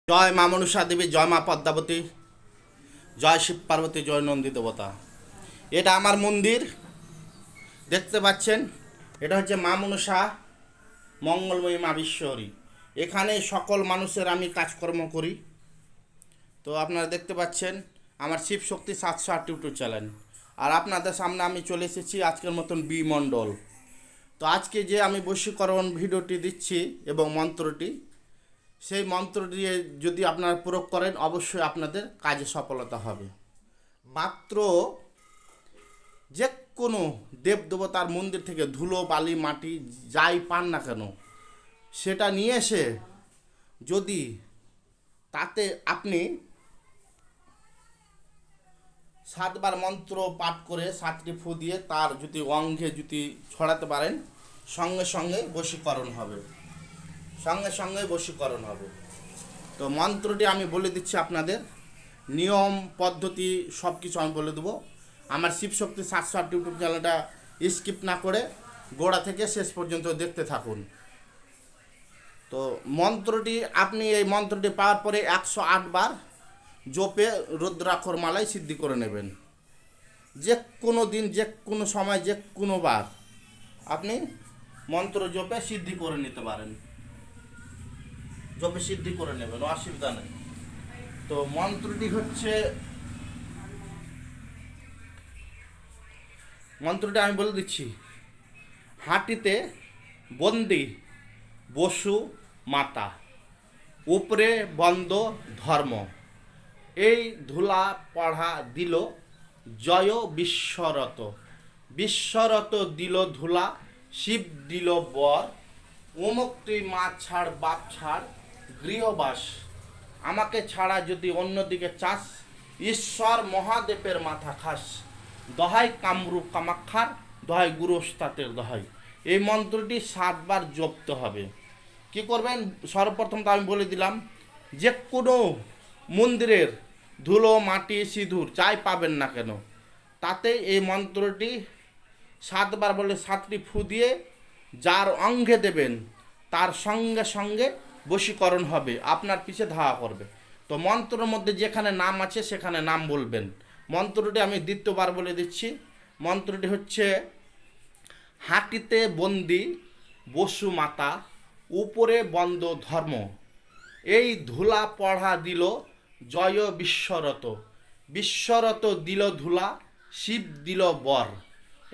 জয় মা মনসা দেবী, জয় মা পদ্মাবতী, জয় শিব পার্বতী, জয় নন্দী দেবতা। এটা আমার মন্দির, দেখতে পাচ্ছেন। এটা হচ্ছে মা মনসা মঙ্গলময়ী মা বিশ্বহরী। এখানে সকল মানুষের আমি কাজকর্ম করি। তো আপনারা দেখতে পাচ্ছেন আমার শিব শক্তি 708 ইউটিউব চ্যানেল। আর আপনাদের সামনে আমি চলে এসেছি আজকের মতন বি মণ্ডল। তো আজকে যে আমি বশীকরণ ভিডিওটি দিচ্ছি এবং মন্ত্রটি, সেই মন্ত্র দিয়ে যদি আপনারা প্রয়োগ করেন অবশ্যই আপনাদের কাজে সফলতা হবে। মাত্র যে কোনো দেবদেবতার মন্দির থেকে ধুলো বালি মাটি যাই পান না কেন, সেটা নিয়ে এসে যদি তাতে আপনি 7বার মন্ত্র পাঠ করে 7টি ফু দিয়ে তার যদি অঙ্গে যদি ছড়াতে পারেন, সঙ্গে সঙ্গে বশীকরণ হবে, সঙ্গে সঙ্গে বশীকরণ হবে। তো মন্ত্রটি আমি বলে দিচ্ছি আপনাদের, নিয়ম পদ্ধতি সব কিছু আমি বলে দেবো। আমার শিবশক্তি 708 ইউটিউব চ্যানেলটা স্কিপ না করে গোড়া থেকে শেষ পর্যন্ত দেখতে থাকুন। তো মন্ত্রটি আপনি এই মন্ত্রটি পাওয়ার পরে 108 বার জপে রুদ্রাক্ষর মালায় সিদ্ধি করে নেবেন। যে কোনো দিন, যে কোনো সময়, যে কোনো বার আপনি মন্ত্র জপে সিদ্ধি করে নিতে পারেন, জপে সিদ্ধি করে নেবেন, অসুবিধা নেই। তো মন্ত্রটি আমি বলে দিচ্ছি। হাঁটিতে বন্দি বসু মাতা, উপরে বন্ধ ধর্ম, এই ধুলা পড়া দিল জয় বিশ্বরত, বিশ্বরত দিল ধুলা, শিব দিল বর, অমুক তুই মা ছাড় বাপ ছাড় গৃহবাস, আমাকে ছাড়া যদি অন্যদিকে চাস, ঈশ্বর মহাদেবের মাথা খাস, দহাই কামরূপ কামাক্ষার, দহাই গুরু ওস্তাদের দহাই। এই মন্ত্রটি 7 বার জপতে হবে। কি করবেন, সর্বপ্রথম তো আমি বলে দিলাম, যে কোনো মন্দিরের ধুলো মাটি সিঁদুর যাই পাবেন না কেন, তাতে এই মন্ত্রটি 7 বার বলে 7টি ফু দিয়ে যার অঙ্গে দেবেন তার সঙ্গে সঙ্গে বশীকরণ হবে, আপনার পিছে ধাওয়া করবে। তো মন্ত্রের মধ্যে যেখানে নাম আছে সেখানে নাম বলবেন। মন্ত্রটি আমি দ্বিতীয়বার বলে দিচ্ছি। মন্ত্রটি হচ্ছে, হাঁটিতে বন্দি বসু মাতা, উপরে বন্ধ ধর্ম, এই ধুলা পড়া দিল জয় বিশ্বরত, বিশ্বরত দিল ধুলা, শিব দিল বর,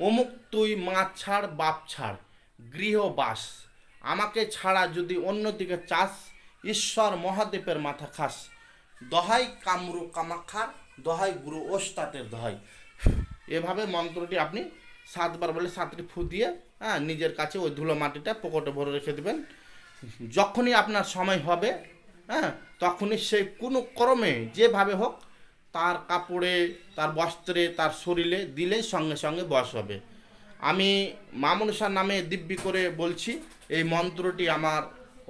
অমুক তুই মা ছাড় বাপ ছাড় গৃহবাস, আমাকে ছাড়া যদি অন্যদিকে চাস, ঈশ্বর মহাদেবের মাথা খাস, দহাই কামরু কামাক্ষার, দহাই গুরু ওস্তাদের দহাই। এভাবে মন্ত্রটি আপনি 7 বার বলে 7টি ফু দিয়ে নিজের কাছে ওই ধুলো মাটিটা পকেটে ভরে রেখে দেবেন। যখনই আপনার সময় হবে তখনই সেই কোনো ক্রমে যেভাবে হোক তার কাপড়ে, তার বস্ত্রে, তার শরীরে দিলেই সঙ্গে সঙ্গে বশ হবে। আমি মা মনসার নামে দিব্যি করে বলছি, এই মন্ত্রটি আমার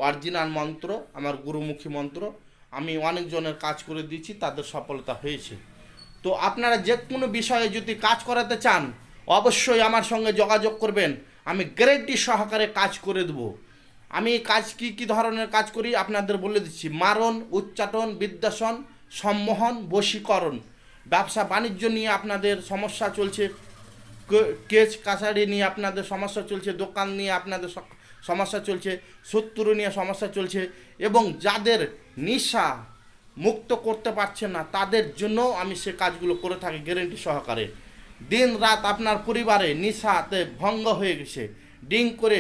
অরিজিনাল মন্ত্র, আমার গুরুমুখী মন্ত্র। আমি অনেকজনের কাজ করে দিয়েছি, তাদের সফলতা হয়েছে। তো আপনারা যে কোনো বিষয়ে যদি কাজ করাতে চান অবশ্যই আমার সঙ্গে যোগাযোগ করবেন, আমি গ্যারেন্টি সহকারে কাজ করে দেবো। আমি কাজ কি ধরনের কাজ করি আপনাদের বলে দিচ্ছি। মারণ, উচ্চাটন, বিদ্যাসন, সম্মোহন, বশীকরণ, ব্যবসা বাণিজ্য নিয়ে আপনাদের সমস্যা চলছে, কেস কাছারি নিয়ে আপনাদের সমস্যা চলছে, দোকান নিয়ে আপনাদের সমস্যা চলছে, শত্রু নিয়ে সমস্যা চলছে, এবং যাদের নেশা মুক্ত করতে পারছে না তাদের জন্য আমি সে কাজগুলো করে থাকি গ্যারেন্টি সহকারে। দিন রাত আপনার পরিবারে নেশাতে ভঙ্গ হয়ে গেছে, ড্রিঙ্ক করে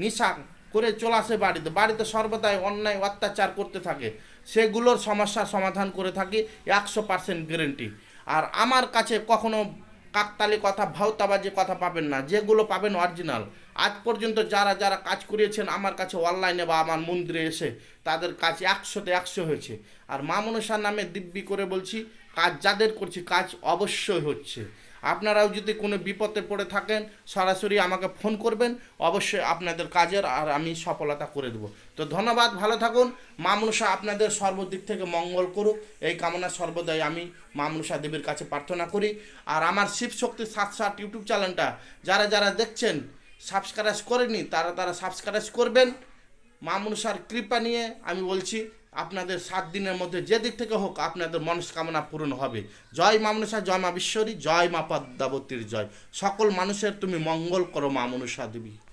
নেশা করে চলে আসে বাড়িতে, বাড়িতে সর্বদাই অন্যায় অত্যাচার করতে থাকে, সেগুলোর সমস্যার সমাধান করে থাকি 100% গ্যারেন্টি। আর আমার কাছে কখনো কাকতালি কথা, ভাওতাবাজি কথা পাবেন না, যেগুলো পাবেন অরিজিনাল। আজ পর্যন্ত যারা যারা কাজ করিয়েছেন আমার কাছে অনলাইনে বা আমার মন্দিরে এসে, তাদের কাজ 100তে 100 হয়েছে। আর মা মনসার নামে দিব্যি করে বলছি, কাজ যাদের করছি কাজ অবশ্যই হচ্ছে। আপনারাও যদি কোনো বিপদে পড়ে থাকেন সরাসরি আমাকে ফোন করবেন, অবশ্যই আপনাদের কাজের আর আমি সফলতা করে দেবো। তো ধন্যবাদ, ভালো থাকুন। মা মনসা আপনাদের সর্বদিক থেকে মঙ্গল করুক, এই কামনা সর্বদাই আমি মা মনসা দেবীর কাছে প্রার্থনা করি। আর আমার শিব শক্তি 708 ইউটিউব চ্যানেলটা যারা যারা দেখছেন সাবস্ক্রাইব করেনি তারা সাবস্ক্রাইব করবেন। মা মনসার কৃপা নিয়ে আমি বলছি, আপনাদের 7 দিনের মধ্যে যে দিক থেকে হোক আপনাদের মনস্কামনা পূরণ হবে। জয় মা মনসা, জয় মা বিশ্বরী, জয় মা পদ্মাবতীর জয়। সকল মানুষের তুমি মঙ্গল করো মা মনসা দেবী।